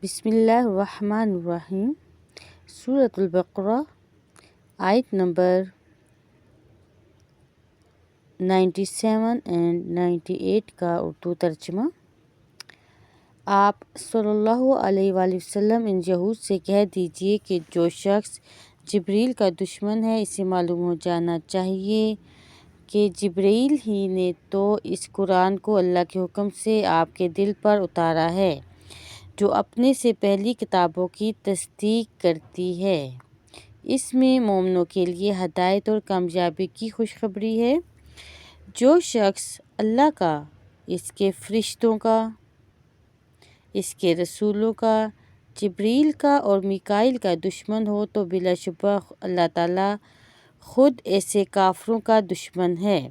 بسم اللہ الرحمن الرحیم۔ سورۃ البقرہ آیت نمبر 97 اینڈ 98 کا اردو ترجمہ۔ آپ صلی اللہ علیہ وآلہ وسلم ان یہود سے کہہ دیجئے کہ جو شخص جبریل کا دشمن ہے، اسے معلوم ہو جانا چاہیے کہ جبریل ہی نے تو اس قرآن کو اللہ کے حکم سے آپ کے دل پر اتارا ہے، جو اپنے سے پہلی کتابوں کی تصدیق کرتی ہے۔ اس میں مومنوں کے لیے ہدایت اور کامیابی کی خوشخبری ہے۔ جو شخص اللہ کا، اس کے فرشتوں کا، اس کے رسولوں کا، جبریل کا اور میکائیل کا دشمن ہو تو بلا شبہ اللہ تعالیٰ خود ایسے کافروں کا دشمن ہے۔